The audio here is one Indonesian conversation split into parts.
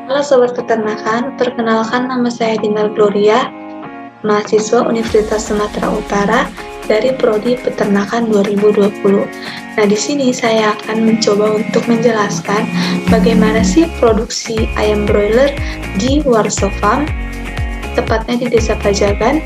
Halo Sobat Peternakan, perkenalkan nama saya Dinar Gloria, mahasiswa Universitas Sumatera Utara dari Prodi Peternakan 2020. Nah, di sini saya akan mencoba untuk menjelaskan bagaimana sih produksi ayam broiler di Warso Farm, tepatnya di Desa Pajagan,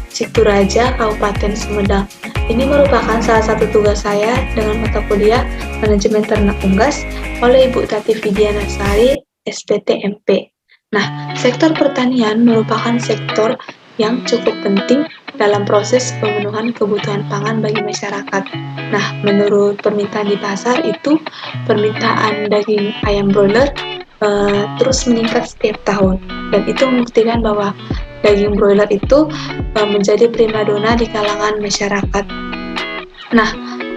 Situraja, Kabupaten Sumedang. Ini merupakan salah satu tugas saya dengan mata kuliah Manajemen Ternak Unggas oleh Ibu Tati Vidiana Sari, SPTMP. Nah, sektor pertanian merupakan sektor yang cukup penting dalam proses pemenuhan kebutuhan pangan bagi masyarakat. Nah, menurut permintaan di pasar itu, permintaan daging ayam broiler terus meningkat setiap tahun. Dan itu membuktikan bahwa daging broiler itu menjadi primadona di kalangan masyarakat. Nah,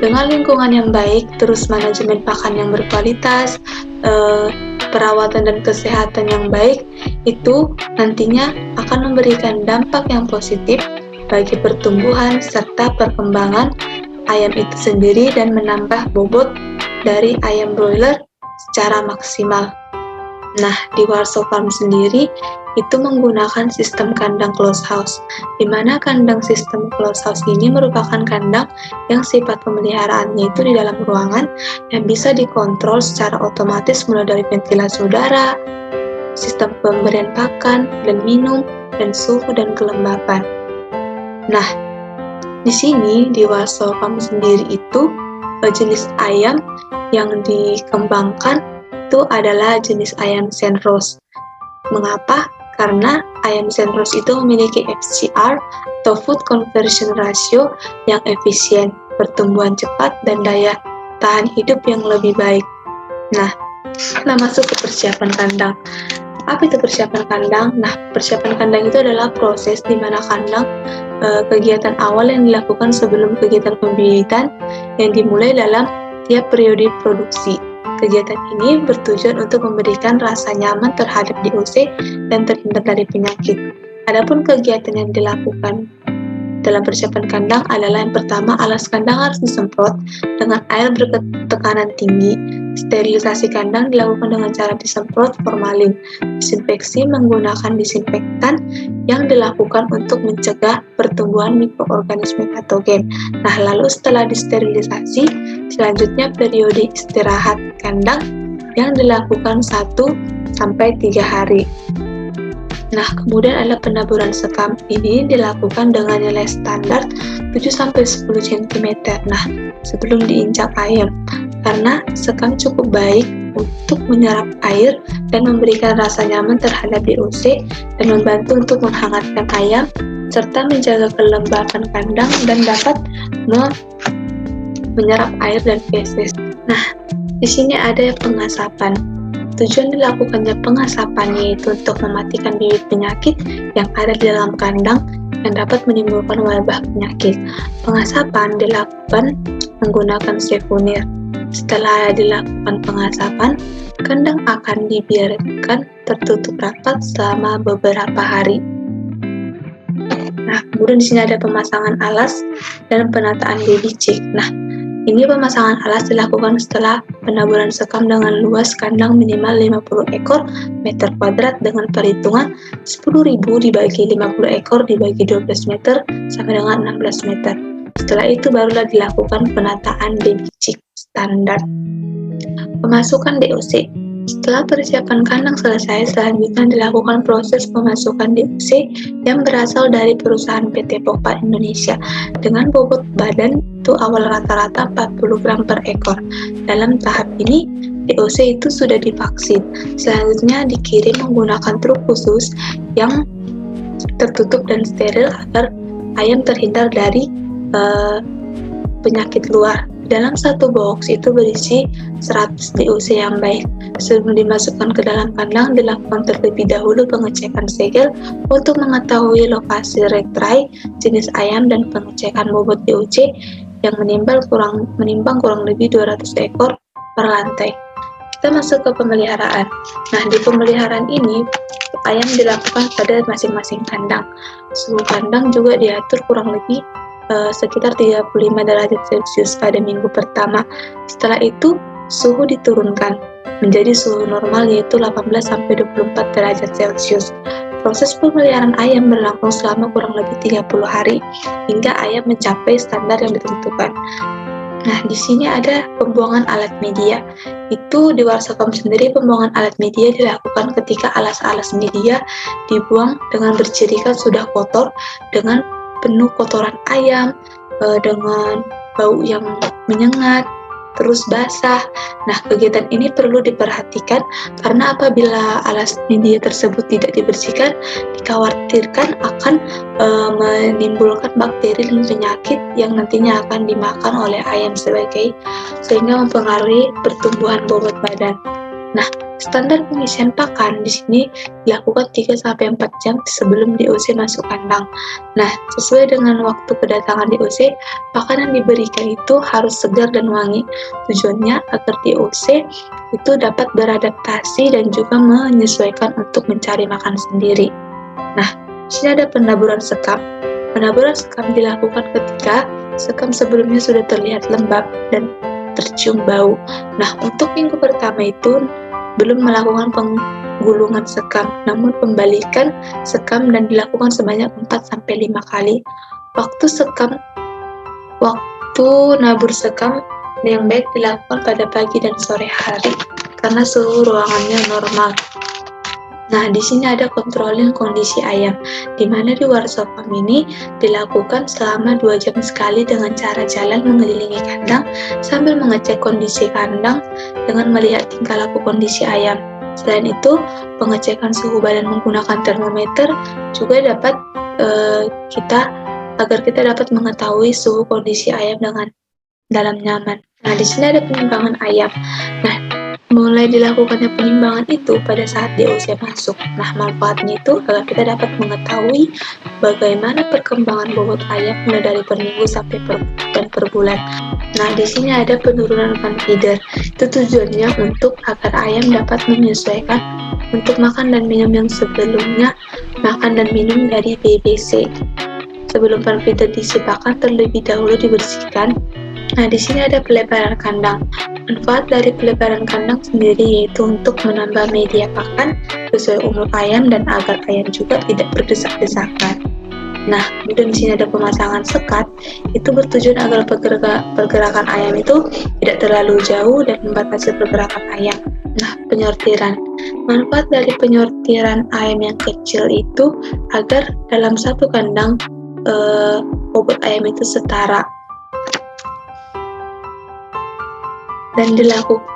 dengan lingkungan yang baik, terus manajemen pakan yang berkualitas, perawatan dan kesehatan yang baik, itu nantinya akan memberikan dampak yang positif bagi pertumbuhan serta perkembangan ayam itu sendiri dan menambah bobot dari ayam broiler secara maksimal. Nah, di Warso Farm sendiri itu menggunakan sistem kandang closed house, di mana kandang sistem closed house ini merupakan kandang yang sifat pemeliharaannya itu di dalam ruangan yang bisa dikontrol secara otomatis mulai dari ventilasi udara, sistem pemberian pakan dan minum, dan suhu dan kelembapan. Nah, di sini di Warso Farm sendiri itu jenis ayam yang dikembangkan itu adalah jenis ayam Senrose. Mengapa? Karena ayam Senrose itu memiliki FCR atau Food Conversion Ratio yang efisien, pertumbuhan cepat, dan daya tahan hidup yang lebih baik. Nah, kita masuk ke persiapan kandang. Apa itu persiapan kandang? Nah, persiapan kandang itu adalah proses di mana kandang kegiatan awal yang dilakukan sebelum kegiatan pembibitan yang dimulai dalam tiap periode produksi. Kegiatan ini bertujuan untuk memberikan rasa nyaman terhadap DOC dan terhindar dari penyakit. Adapun kegiatan yang dilakukan dalam persiapan kandang adalah yang pertama, alas kandang harus disemprot dengan air bertekanan tinggi. Sterilisasi kandang dilakukan dengan cara disemprot formalin. Disinfeksi menggunakan disinfektan yang dilakukan untuk mencegah pertumbuhan mikroorganisme patogen. Nah, lalu setelah disterilisasi, selanjutnya periode istirahat kandang yang dilakukan 1-3 hari. Nah, kemudian adalah penaburan sekam. Ini dilakukan dengan nilai standar 7-10 cm. Nah, sebelum diinjak ayam, karena sekam cukup baik untuk menyerap air dan memberikan rasa nyaman terhadap DOC dan membantu untuk menghangatkan ayam serta menjaga kelembapan kandang dan dapat menyerap air dan feses. Nah, di sini ada pengasapan. Tujuan dilakukannya pengasapan yaitu untuk mematikan bibit penyakit yang ada di dalam kandang yang dapat menimbulkan wabah penyakit. Pengasapan dilakukan menggunakan sefunir. Setelah dilakukan pengasapan, kandang akan dibiarkan tertutup rapat selama beberapa hari. Nah, kemudian di sini ada pemasangan alas dan penataan baby chick. Nah, ini pemasangan alas dilakukan setelah penaburan sekam dengan luas kandang minimal 50 ekor meter kuadrat dengan perhitungan 10.000 dibagi 50 ekor dibagi 12 meter sama dengan 16 meter. Setelah itu barulah dilakukan penataan baby chick standar. Pemasukan DOC. Setelah persiapan kandang selesai, selanjutnya dilakukan proses pemasukan DOC yang berasal dari perusahaan PT Pokpa Indonesia dengan bobot badan itu awal rata-rata 40 gram per ekor. Dalam tahap ini, DOC itu sudah divaksin. Selanjutnya dikirim menggunakan truk khusus yang tertutup dan steril agar ayam terhindar dari penyakit luar. Dalam satu box itu berisi 100 DOC yang baik. Sebelum dimasukkan ke dalam kandang, dilakukan terlebih dahulu pengecekan segel untuk mengetahui lokasi rektrai, jenis ayam, dan pengecekan bobot DOC yang menimbang kurang lebih 200 ekor per lantai. Kita masuk ke pemeliharaan. Nah, di pemeliharaan ini, ayam dilakukan pada masing-masing kandang. Suhu kandang juga diatur kurang lebih sekitar 35 derajat Celcius pada minggu pertama. Setelah itu suhu diturunkan menjadi suhu normal yaitu 18-24 derajat Celcius. Proses pemeliharaan ayam berlangsung selama kurang lebih 30 hari hingga ayam mencapai standar yang ditentukan. Nah, di sini ada pembuangan alat media. Itu di Warsafarm sendiri pembuangan alat media dilakukan ketika alas-alas media dibuang dengan bercirikan sudah kotor, dengan penuh kotoran ayam, dengan bau yang menyengat, terus basah. Nah, kegiatan ini perlu diperhatikan karena apabila alas media tersebut tidak dibersihkan, dikhawatirkan akan menimbulkan bakteri dan penyakit yang nantinya akan dimakan oleh ayam sehingga mempengaruhi pertumbuhan bobot badan. Nah, standar pengisian pakan di sini dilakukan 3-4 jam sebelum DOC masuk kandang. Nah, sesuai dengan waktu kedatangan DOC, pakan yang diberikan itu harus segar dan wangi. Tujuannya agar DOC itu dapat beradaptasi dan juga menyesuaikan untuk mencari makan sendiri. Nah, di sini ada penaburan sekam. Penaburan sekam dilakukan ketika sekam sebelumnya sudah terlihat lembab dan tercium bau. Nah, untuk minggu pertama itu belum melakukan penggulungan sekam, namun pembalikan sekam dan dilakukan sebanyak 4-5 kali. Waktu nabur sekam yang baik dilakukan pada pagi dan sore hari karena suhu ruangannya normal. Nah, di sini ada controlling kondisi ayam, di mana di Warsafarm ini dilakukan selama 2 jam sekali dengan cara jalan mengelilingi kandang sambil mengecek kondisi kandang dengan melihat tingkah laku kondisi ayam. Selain itu, pengecekan suhu badan menggunakan termometer juga dapat agar kita dapat mengetahui suhu kondisi ayam dengan dalam nyaman. Nah, di sini ada penimbangan ayam. Nah, mulai dilakukannya penimbangan itu pada saat DOC masuk. Nah, manfaatnya itu agar kita dapat mengetahui bagaimana perkembangan bobot ayam mulai dari per minggu sampai per bulan. Nah, di sini ada penurunan fun feeder. Itu tujuannya untuk agar ayam dapat menyesuaikan untuk makan dan minum yang sebelumnya makan dan minum dari BBC. Sebelum fun feeder diisi pakan terlebih dahulu dibersihkan. Nah, di sini ada pelebaran kandang. Manfaat dari pelebaran kandang sendiri yaitu untuk menambah media pakan sesuai umur ayam dan agar ayam juga tidak berdesak-desakan. Nah, kemudian di sini ada pemasangan sekat. Itu bertujuan agar pergerakan ayam itu tidak terlalu jauh dan membatasi pergerakan ayam. Nah, penyortiran. Manfaat dari penyortiran ayam yang kecil itu agar dalam satu kandang bobot ayam itu setara. Dan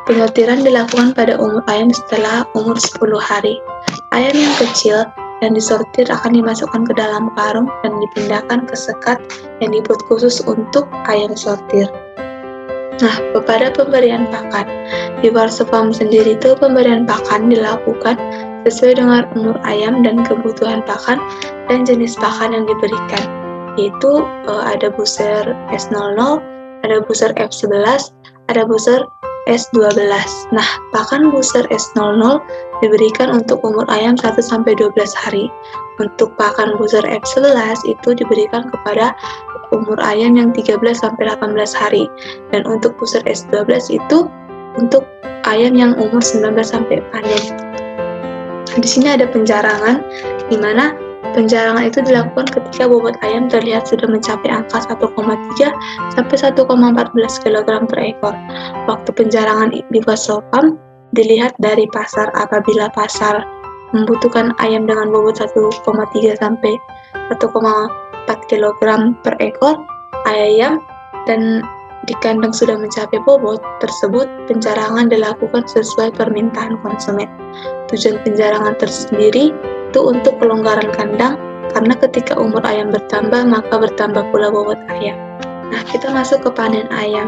penyortiran dilakukan pada umur ayam setelah umur 10 hari. Ayam yang kecil yang disortir akan dimasukkan ke dalam karung dan dipindahkan ke sekat yang dibuat khusus untuk ayam sortir. Nah, pada pemberian pakan, di Warsafarm sendiri itu pemberian pakan dilakukan sesuai dengan umur ayam dan kebutuhan pakan dan jenis pakan yang diberikan, yaitu ada booster S00, ada booster F11, ada booster S12. Nah, pakan booster S00 diberikan untuk umur ayam 1-12 hari. Untuk pakan booster F11 itu diberikan kepada umur ayam yang 13-18 hari. Dan untuk booster S12 itu untuk ayam yang umur 19 sampai panen. Di sini ada penjarangan, di mana penjarangan itu dilakukan ketika bobot ayam terlihat sudah mencapai angka 1,3 sampai 1,14 kg per ekor. Waktu penjarangan di Warsafarm dilihat dari pasar. Apabila pasar membutuhkan ayam dengan bobot 1,3 sampai 1,4 kg per ekor ayam dan di kandang sudah mencapai bobot tersebut, penjarangan dilakukan sesuai permintaan konsumen. Tujuan penjarangan tersendiri itu untuk pelonggaran kandang, karena ketika umur ayam bertambah, maka bertambah pula bobot ayam. Nah, kita masuk ke panen ayam.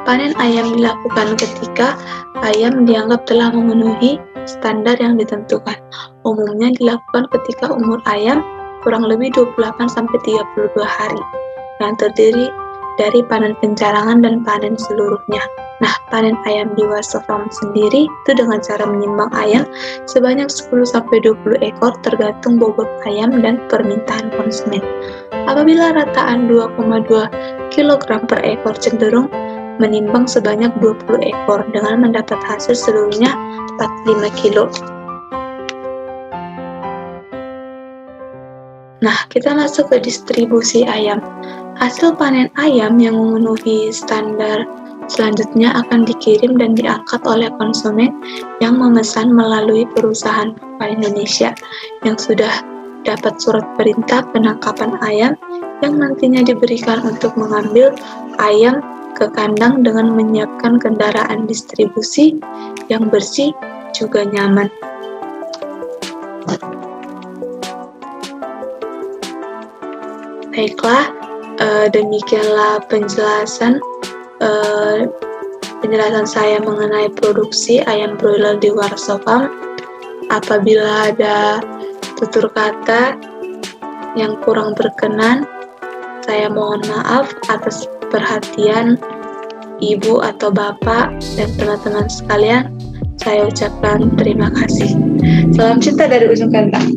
Panen ayam dilakukan ketika ayam dianggap telah memenuhi standar yang ditentukan. Umumnya dilakukan ketika umur ayam kurang lebih 28-32 hari, yang terdiri dari panen penjarangan dan panen seluruhnya. Nah, panen ayam di Warsafarm sendiri itu dengan cara menimbang ayam sebanyak 10-20 ekor tergantung bobot ayam dan permintaan konsumen. Apabila rataan 2,2 kg per ekor cenderung menimbang sebanyak 20 ekor dengan mendapat hasil seluruhnya 45 kilo. Nah, kita masuk ke distribusi ayam. Hasil panen ayam yang memenuhi standar selanjutnya akan dikirim dan diangkat oleh konsumen yang memesan melalui perusahaan pakan Indonesia yang sudah dapat surat perintah penangkapan ayam yang nantinya diberikan untuk mengambil ayam ke kandang dengan menyiapkan kendaraan distribusi yang bersih juga nyaman. Baiklah, demikianlah penjelasan saya mengenai produksi ayam broiler di Warso Farm. Apabila ada tutur kata yang kurang berkenan, saya mohon maaf atas perhatian Ibu atau Bapak dan teman-teman sekalian. Saya ucapkan terima kasih. Salam cinta dari ujung kantang.